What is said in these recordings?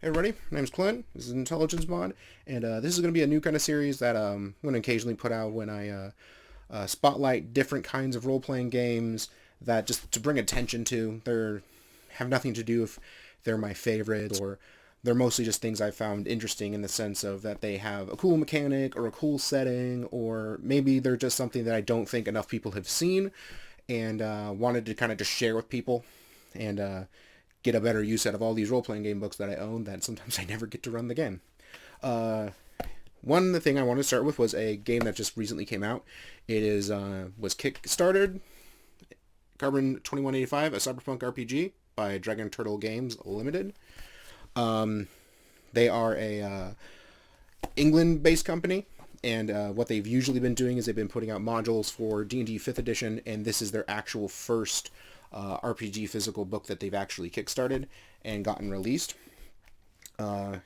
Hey everybody, my name's Clint. This is Intelligence Mod, and this is going to be a new kind of series that I'm going to occasionally put out when I spotlight different kinds of role-playing games that just to bring attention to. They have nothing to do if they're my favorites or they're mostly just things I found interesting in the sense of that they have a cool mechanic or a cool setting, or maybe they're just something that I don't think enough people have seen and wanted to kind of just share with people and get a better use out of all these role-playing game books that I own that sometimes I never get to run the game. Uh, One thing I want to start with was a game that just recently came out. It is was kick-started, Carbon 2185, a cyberpunk RPG by Dragon Turtle Games Limited. Um, they are a England-based company, and what they've usually been doing is they've been putting out modules for D&D 5th edition, and this is their actual first RPG physical book that they've actually kickstarted and gotten released.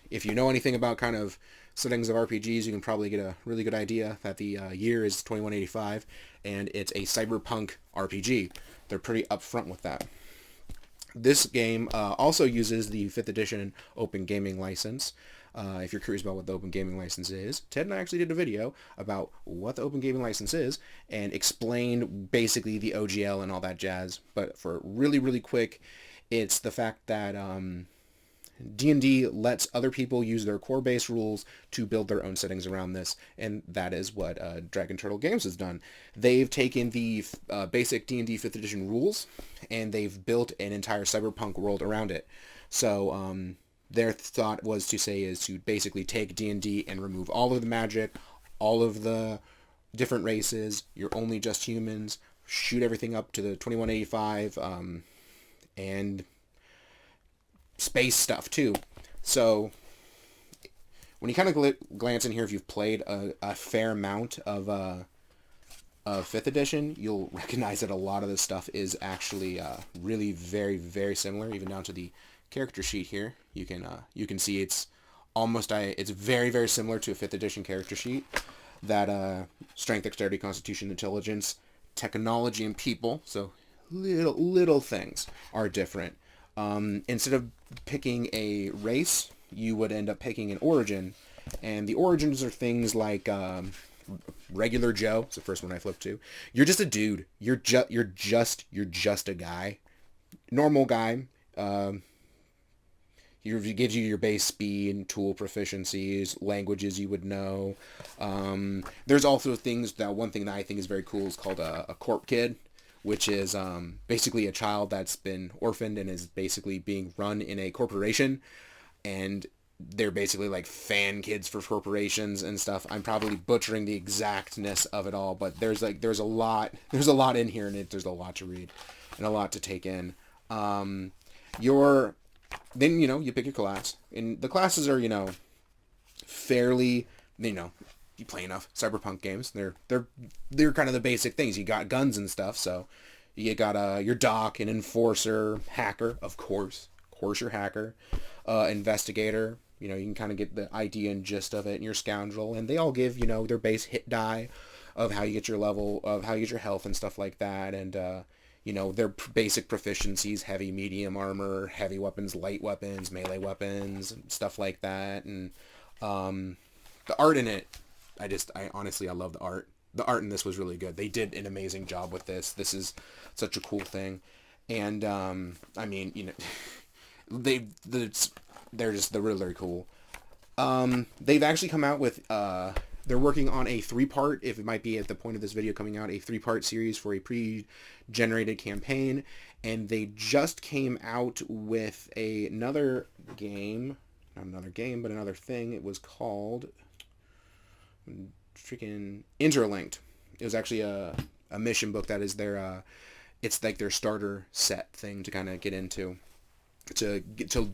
If you know anything about kind of settings of RPGs, you can probably get a really good idea that the year is 2185, and it's a cyberpunk RPG. They're pretty upfront with that. This game also uses the 5th edition Open Gaming License. If you're curious about what the Open Gaming License is, Ted and I actually did a video about what the Open Gaming License is and explained basically the OGL and all that jazz. But for really, really quick, it's the fact that D&D lets other people use their core base rules to build their own settings around this, and that is what Dragon Turtle Games has done. They've taken the basic D&D 5th edition rules, and they've built an entire cyberpunk world around it. So their thought was to say is to basically take D&D and remove all of the magic, all of the different races. You're only just humans. Shoot everything up to the 2185, and space stuff too. So when you kind of glance in here, if you've played a fair amount of 5th edition, you'll recognize that a lot of this stuff is actually really very, very similar, even down to the character sheet here. You can see it's it's very, very similar to a 5th edition character sheet. That strength, dexterity, constitution, intelligence, technology, and people, so little things are different. Instead of picking a race, you would end up picking an origin, and the origins are things like regular Joe. It's the first one I flipped to. You're just a dude. You're just a guy, normal guy. He gives you your base speed, tool proficiencies, languages you would know. There's also things that one thing that I think is very cool is called a corp kid, which is basically a child that's been orphaned and is basically being run in a corporation, and they're basically like fan kids for corporations and stuff. I'm probably butchering the exactness of it all, but there's a lot in here, and there's a lot to read and a lot to take in. Your Then you pick your class, and the classes are fairly you play enough cyberpunk games. They're kind of the basic things. You got guns and stuff, so you got your doc, an enforcer, hacker, of course your hacker, investigator. You can kind of get the idea and gist of it, and your scoundrel, and they all give their base hit die of how you get your level, of how you get your health and stuff like that, and their basic proficiencies: heavy, medium armor, heavy weapons, light weapons, melee weapons, stuff like that. And the art in it, I honestly, I love the art. The art in this was really good. They did an amazing job with this. This is such a cool thing. And, I mean, they're really, really cool. They've actually come out with, they're working on a 3-part, if it might be at the point of this video coming out, a 3-part series for a pre-generated campaign. And they just came out with another game, not another game, but another thing. It was called freaking Interlinked. It was actually a mission book that is their, it's like their starter set thing to kind of get into. To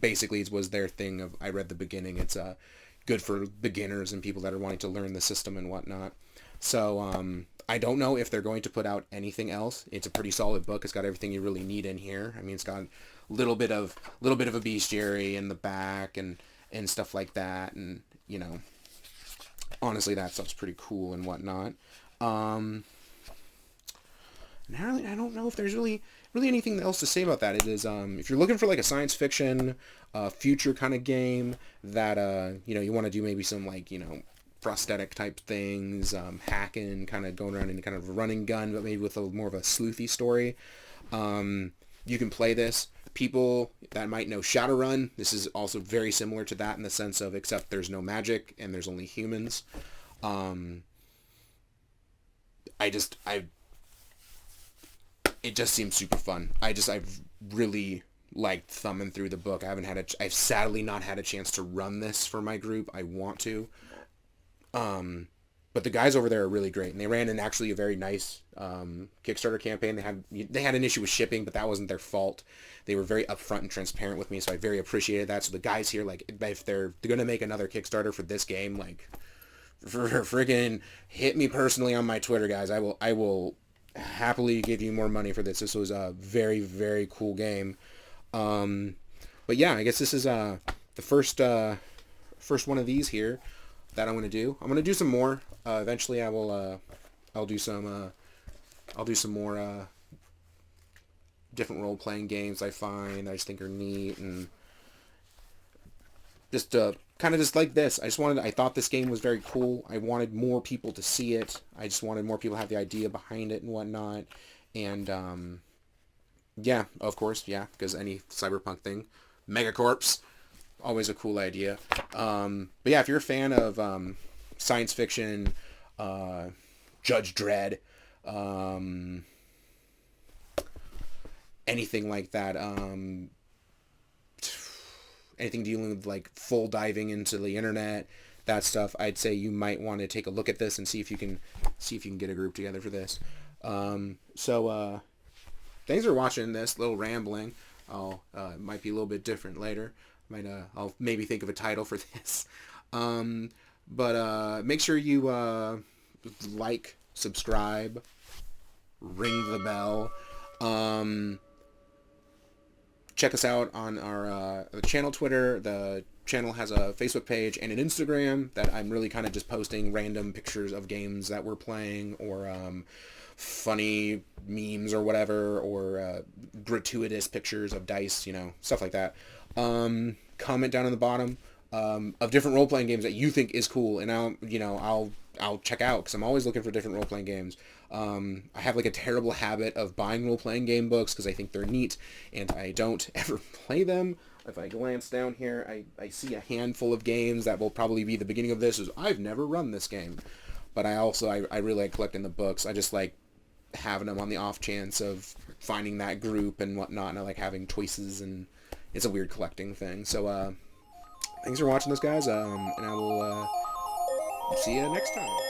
basically, it was their thing of, I read the beginning. It's good for beginners and people that are wanting to learn the system and whatnot. So I don't know if they're going to put out anything else. It's a pretty solid book. It's got everything you really need in here. I mean, it's got a little bit of a bestiary in the back and stuff like that, and honestly, that stuff's pretty cool and whatnot. Now I don't know if there's really really anything else to say about that. It is if you're looking for like a science fiction future kind of game that you want to do maybe some like prosthetic type things, hacking, kind of going around in kind of a running gun, but maybe with a more of a sleuthy story. You can play this. People that might know Shadowrun, this is also very similar to that in the sense of, except there's no magic and there's only humans. Um, I it just seems super fun. I've really liked thumbing through the book. I've sadly not had a chance to run this for my group. I want to. But the guys over there are really great, and they ran in actually a very nice Kickstarter campaign. They had an issue with shipping, but that wasn't their fault. They were very upfront and transparent with me, so I very appreciated that. So the guys here, like, if they're gonna make another Kickstarter for this game, like, friggin' hit me personally on my Twitter, guys. I will happily give you more money for this. This was a very, very cool game. But yeah, I guess this is the first one of these here that I'm gonna do. I'm gonna do some more. Eventually, I'll do some more different role playing games I find I just think are neat, and just kind of just like this. I thought this game was very cool. I wanted more people to see it. I just wanted more people to have the idea behind it and whatnot. And yeah, of course, yeah, because any cyberpunk thing, Megacorps, always a cool idea. But yeah, if you're a fan of science fiction, Judge Dredd, anything like that, anything dealing with like full diving into the internet, that stuff, I'd say you might want to take a look at this and see if you can get a group together for this. So thanks for watching this little rambling. It might be a little bit different later. I'll maybe think of a title for this. But make sure you like, subscribe, ring the bell. Check us out on our channel Twitter. The channel has a Facebook page and an Instagram that I'm really kind of just posting random pictures of games that we're playing, or funny memes or whatever, or gratuitous pictures of dice, stuff like that. Comment down on the bottom of different role-playing games that you think is cool, and I'll check out, because I'm always looking for different role-playing games. I have like a terrible habit of buying role-playing game books because I think they're neat, and I don't ever play them. If I glance down here, I see a handful of games that will probably be the beginning of this, is I've never run this game. But I really like collecting the books. I just like having them on the off chance of finding that group and whatnot, and I like having choices, and it's a weird collecting thing. So thanks for watching this, guys, and I will see you next time.